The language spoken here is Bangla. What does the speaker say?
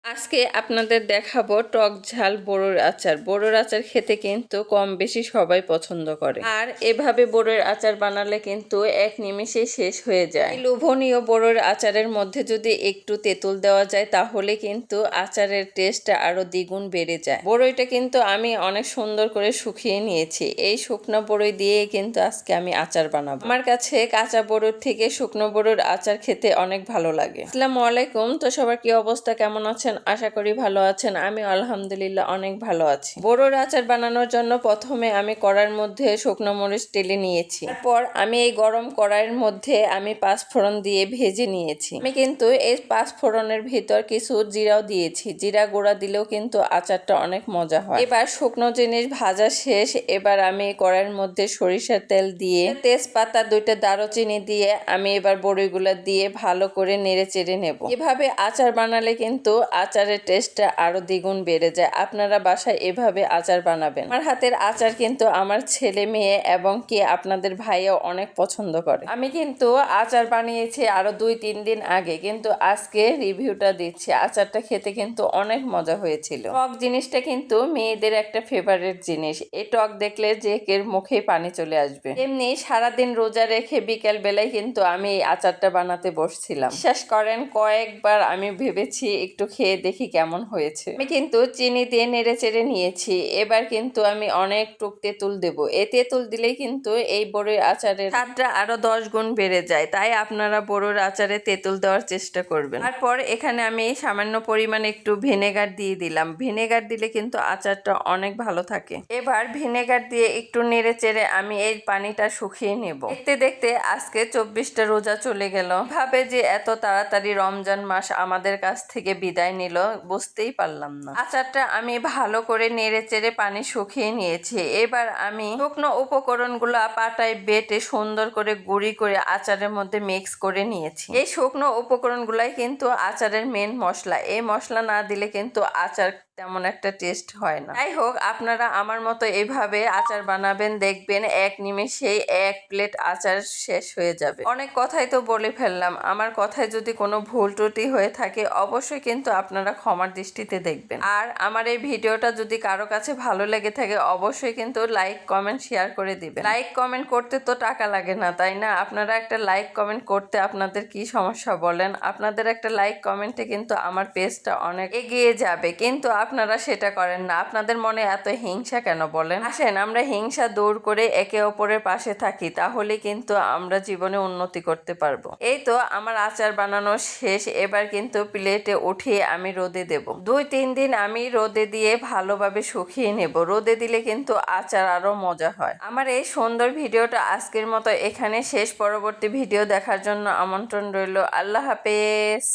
আজকে আপনাদের দেখাবো টক ঝাল বড়ির আচার। বড়ির আচার খেতে কিন্তু কম বেশি সবাই পছন্দ করে, আর এভাবে বড়ির আচার বানালে কিন্তু এক নিমেষে শেষ হয়ে যায়। এই লোভনীয় বড়ির আচারের মধ্যে যদি একটু তেঁতুল দেওয়া যায় তাহলে কিন্তু আচারের টেস্টটা আরো দ্বিগুণ বেড়ে যায়। বড়িটা কিন্তু আমি অনেক সুন্দর করে শুকিয়ে নিয়েছি। এই শুকনো বড়ি দিয়ে কিন্তু আজকে আমি আচার বানাবো। আমার কাছে কাঁচা বড়ির থেকে শুকনো বড়ির আচার খেতে অনেক ভালো লাগে। আসসালামু আলাইকুম। তো সবার কি অবস্থা, কেমন আছেন? আশা করি ভালো আছেন। আমি আলহামদুলিল্লাহ অনেক ভালো আছি। বড়ির আচার বানানোর জন্য প্রথমে আমি কড়াইয়ের মধ্যে শুকনো মরিচ টেলে নিয়েছি। তারপর আমি এই গরম কড়াইয়ের মধ্যে আমি পাঁচফোড়ন দিয়ে ভেজে নিয়েছি। আমি কিন্তু এই পাঁচফোড়নের ভিতর কিছু জিরাও দিয়েছি। জিরা গুঁড়া দিলেও কিন্তু আচারটা অনেক মজা হয়। এবার শুকনো জিনিস ভাজা শেষ। এবার আমি কড়াইয়ের মধ্যে সরিষার তেল দিয়ে, তেজপাতা, দুইটা দারুচিনি দিয়ে আমি এবার বড়িগুলা দিয়ে ভালো করে নেড়ে চেড়ে নেব। এভাবে আচার বানালে কিন্তু আচারের টেস্টটা আরো দ্বিগুণ বেড়ে যায়। আপনারা বাসায় এভাবে আচার বানাবেন। আমার হাতের আচার কিন্তু আমার ছেলে মেয়ে এবং কি আপনাদের ভাইও অনেক পছন্দ করে। আমি কিন্তু আচার বানিয়েছি আরো 2-3 দিন আগে, কিন্তু আজকে রিভিউটা দিচ্ছি। আচারটা খেতে কিন্তু অনেক মজা হয়েছিল। টক জিনিসটা কিন্তু মেয়েদের একটা ফেভারিট জিনিস। এই টক দেখলে যে কের মুখে পানি চলে আসবে। এমনি সারাদিন রোজা রেখে বিকেল বেলায় কিন্তু আমি এই আচারটা বানাতে বসছিলাম। বিশ্বাস করেন, কয়েকবার আমি ভেবেছি একটু খেয়ে দেখি কেমন হয়েছে। আমি কিন্তু চিনি দিয়ে নেড়ে চেড়ে নিয়েছি। এবার কিন্তু আমি অনেক টুক তেঁতুল দেব। এই তেঁতুল দিলেই কিন্তু এই বড়ির আচারের স্বাদটা আরো 10 গুণ বেড়ে যায়। তাই আপনারা বড়ির আচারে তেঁতুল দেওয়ার চেষ্টা করবেন। তারপর এখানে আমি সামান্য পরিমাণে একটু ভিনেগার দিয়ে দিলাম। ভিনেগার দিলে কিন্তু আচারটা অনেক ভালো থাকে। এবার ভিনেগার দিয়ে একটু নেড়ে চেড়ে আমি এই পানিটা শুকিয়ে নেব। দেখতে দেখতে আজকে 24টা রোজা চলে গেল। ভাবে যে এত তাড়াতাড়ি রমজান মাস আমাদের কাছ থেকে বিদায় নিল, বুঝতেই পারলাম না। আচারটা আমি ভালো করে নেড়ে চেড়ে পানি শুকিয়ে নিয়েছি। এবার আমি শুকনো উপকরণগুলো পাটায় বেটে সুন্দর করে গুঁড়ি করে আচারের মধ্যে মিক্স করে নিয়েছি। এই শুকনো উপকরণগুলাই কিন্তু আচারের মেন মশলা। এই মশলা না দিলে কিন্তু আচার তেমন একটা টেস্ট হয় না। যাই হোক, আপনারা আমার মতো এইভাবে আচার বানাবেন, দেখবেন এক নিমেষেই 1 প্লেট আচার শেষ হয়ে যাবে। অনেক কথাই তো বলে ফেললাম। আমার কথায় যদি কোনো ভুল ত্রুটি হয়ে থাকে অবশ্যই কিন্তু আপনারা ক্ষমার দৃষ্টিতে দেখবেন। আর আমার এই ভিডিওটা যদি কারো কাছে ভালো লেগে থাকে অবশ্যই কিন্তু লাইক কমেন্ট শেয়ার করে দিবেন। লাইক কমেন্ট করতে তো টাকা লাগে না, তাই না? আপনারা একটা লাইক কমেন্ট করতে আপনাদের কি সমস্যা বলেন? আপনাদের একটা লাইক কমেন্টে কিন্তু আমার পেজটা অনেক এগিয়ে যাবে, কিন্তু আপনারা সেটা করেন না। আপনাদের মনে এত হিংসা কেন বলেন? আসেন আমরা হিংসা দূর করে একে অপরের পাশে থাকি, তাহলে কিন্তু আমরা জীবনে উন্নতি করতে পারবো। এই তো আমার আচার বানানো শেষ। এবার কিন্তু প্লেটে উঠিয়ে আমি রোদে দেব। 2-3 দিন আমি রোদে দিয়ে ভালোভাবে শুকিয়ে নেব। রোদে দিলে কিন্তু আচার আরো মজা হয়। আমার এই সুন্দর ভিডিওটা আজকের মতো এখানে শেষ। পরবর্তী ভিডিও দেখার জন্য আমন্ত্রণ রইল। আল্লাহ হাফেজ।